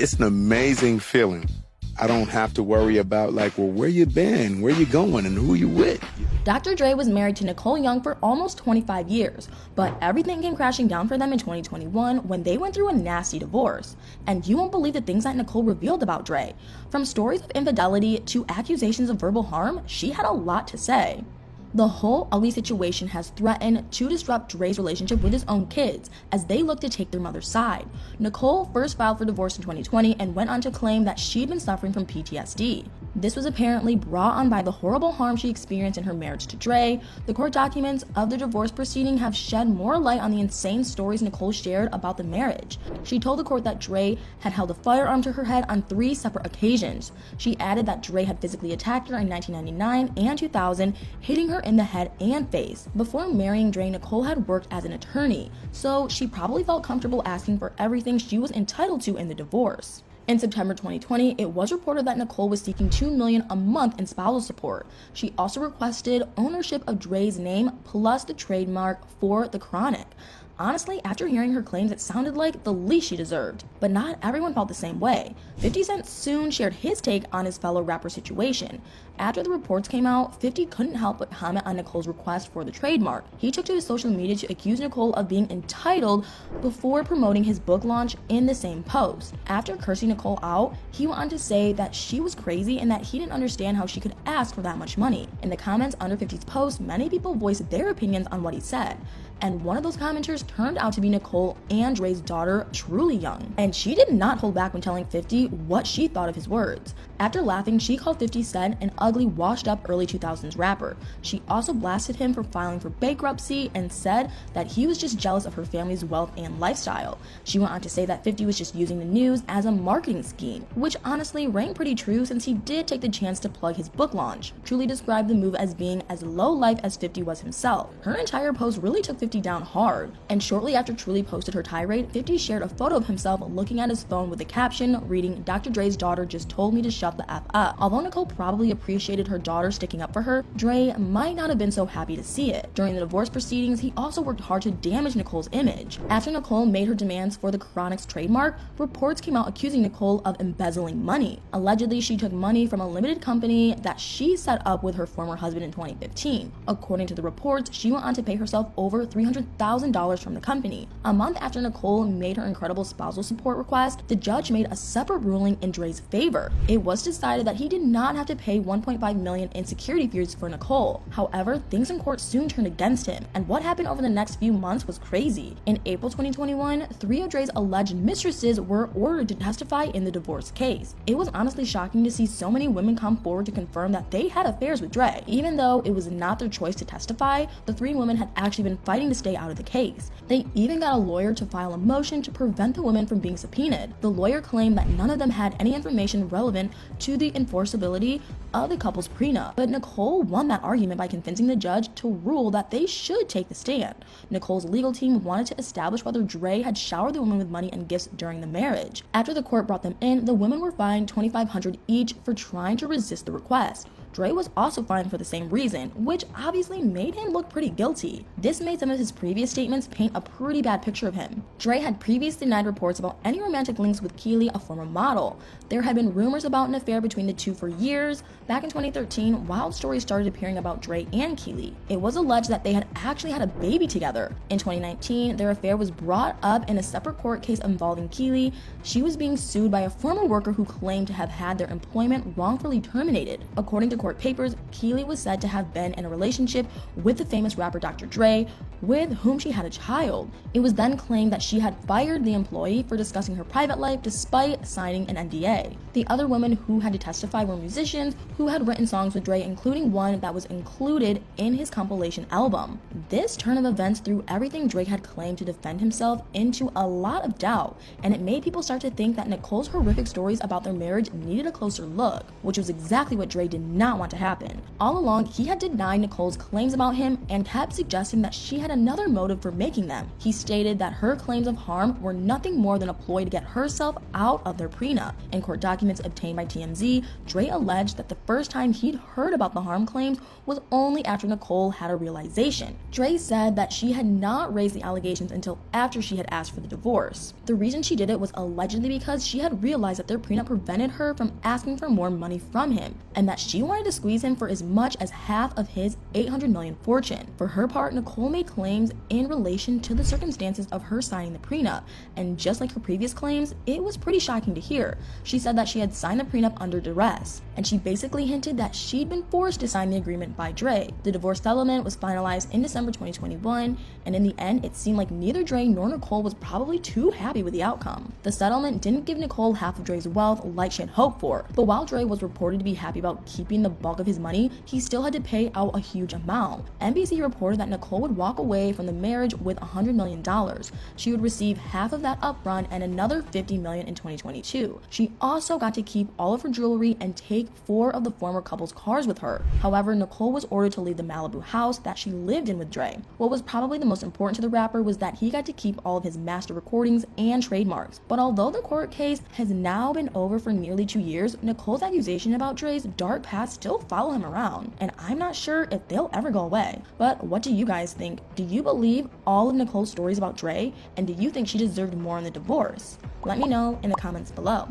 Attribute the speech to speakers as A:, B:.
A: It's an amazing feeling. I don't have to worry about like, well, where you been, where you going, and who you with.
B: Dr. Dre was married to Nicole Young for almost 25 years, but everything came crashing down for them in 2021 when they went through a nasty divorce. And you won't believe the things that Nicole revealed about Dre. From stories of infidelity to accusations of verbal harm, she had a lot to say. The whole ugly situation has threatened to disrupt Dre's relationship with his own kids as they look to take their mother's side. Nicole first filed for divorce in 2020 and went on to claim that she'd been suffering from PTSD. This was apparently brought on by the horrible harm she experienced in her marriage to Dre. The court documents of the divorce proceeding have shed more light on the insane stories Nicole shared about the marriage. She told the court that Dre had held a firearm to her head on 3 separate occasions. She added that Dre had physically attacked her in 1999 and 2000, hitting her in the head and face. Before marrying Dre, Nicole had worked as an attorney, so she probably felt comfortable asking for everything she was entitled to in the divorce. In September 2020, it was reported that Nicole was seeking $2 million a month in spousal support. She also requested ownership of Dre's name plus the trademark for the Chronic. Honestly, after hearing her claims, it sounded like the least she deserved. But not everyone felt the same way. 50 Cent soon shared his take on his fellow rapper situation. After the reports came out, 50 couldn't help but comment on Nicole's request for the trademark. He took to his social media to accuse Nicole of being entitled before promoting his book launch in the same post. After cursing Nicole out, he went on to say that she was crazy and that he didn't understand how she could ask for that much money. In the comments under 50's post, many people voiced their opinions on what he said. And one of those commenters turned out to be Nicole and Dre's daughter, Truly Young. And she did not hold back when telling 50 what she thought of his words. After laughing, she called 50 Cent an ugly, washed-up early 2000s rapper. She also blasted him for filing for bankruptcy and said that he was just jealous of her family's wealth and lifestyle. She went on to say that 50 was just using the news as a marketing scheme, which honestly rang pretty true since he did take the chance to plug his book launch. Truly described the move as being as low life as 50 was himself. Her entire post really took 50 down hard, and shortly after Truly posted her tirade, 50 shared a photo of himself looking at his phone with a caption reading, "Dr. Dre's daughter just told me to shut the F up." Although Nicole probably appreciated her daughter sticking up for her, Dre might not have been so happy to see it. During the divorce proceedings, he also worked hard to damage Nicole's image. After Nicole made her demands for the Chronic's trademark, reports came out accusing Nicole of embezzling money. Allegedly, she took money from a limited company that she set up with her former husband in 2015. According to the reports, she went on to pay herself over $300,000 from the company. A month after Nicole made her incredible spousal support request, the judge made a separate ruling in Dre's favor. It was decided that he did not have to pay $1.5 million in security fees for Nicole. However, things in court soon turned against him, and what happened over the next few months was crazy. In April 2021, 3 of Dre's alleged mistresses were ordered to testify in the divorce case. It was honestly shocking to see so many women come forward to confirm that they had affairs with Dre. Even though it was not their choice to testify, the 3 women had actually been fighting to stay out of the case. They even got a lawyer to file a motion to prevent the women from being subpoenaed. The lawyer claimed that none of them had any information relevant to the enforceability of the couple's prenup, but Nicole won that argument by convincing the judge to rule that they should take the stand. Nicole's legal team wanted to establish whether Dre had showered the women with money and gifts during the marriage. After the court brought them in, the women were fined $2,500 each for trying to resist the request. Dre was also fined for the same reason, which obviously made him look pretty guilty. This made some of his previous statements paint a pretty bad picture of him. Dre had previously denied reports about any romantic links with Keely, a former model. There had been rumors about an affair between the two for years. Back in 2013, wild stories started appearing about Dre and Keely. It was alleged that they had actually had a baby together. In 2019, their affair was brought up in a separate court case involving Keely. She was being sued by a former worker who claimed to have had their employment wrongfully terminated. According to court papers, Keely was said to have been in a relationship with the famous rapper Dr. Dre, with whom she had a child. It was then claimed that she had fired the employee for discussing her private life despite signing an NDA. The other women who had to testify were musicians who had written songs with Dre, including one that was included in his compilation album. This turn of events threw everything Drake had claimed to defend himself into a lot of doubt, and it made people start to think that Nicole's horrific stories about their marriage needed a closer look, which was exactly what Dre did not not want to happen. All along, he had denied Nicole's claims about him and kept suggesting that she had another motive for making them. He stated that her claims of harm were nothing more than a ploy to get herself out of their prenup. In court documents obtained by TMZ, Dre alleged that the first time he'd heard about the harm claims was only after Nicole had a realization. Dre said that she had not raised the allegations until after she had asked for the divorce. The reason she did it was allegedly because she had realized that their prenup prevented her from asking for more money from him, and that she wanted to squeeze him for as much as half of his $800 million fortune. For her part, Nicole made claims in relation to the circumstances of her signing the prenup, and just like her previous claims, it was pretty shocking to hear. She said that she had signed the prenup under duress, and she basically hinted that she'd been forced to sign the agreement by Dre. The divorce settlement was finalized in December 2021, and in the end, it seemed like neither Dre nor Nicole was probably too happy with the outcome. The settlement didn't give Nicole half of Dre's wealth like she had hoped for, but while Dre was reported to be happy about keeping the bulk of his money, he still had to pay out a huge amount. NBC reported that Nicole would walk away from the marriage with $100 million. She would receive half of that upfront and another $50 million in 2022. She also got to keep all of her jewelry and take 4 of the former couple's cars with her. However, Nicole was ordered to leave the Malibu house that she lived in with Dre. What was probably the most important to the rapper was that he got to keep all of his master recordings and trademarks. But although the court case has now been over for nearly 2 years, Nicole's accusation about Dre's dark past still follow him around, and I'm not sure if they'll ever go away. But what do you guys think? Do you believe all of Nicole's stories about Dre, and do you think she deserved more in the divorce? Let me know in the comments below.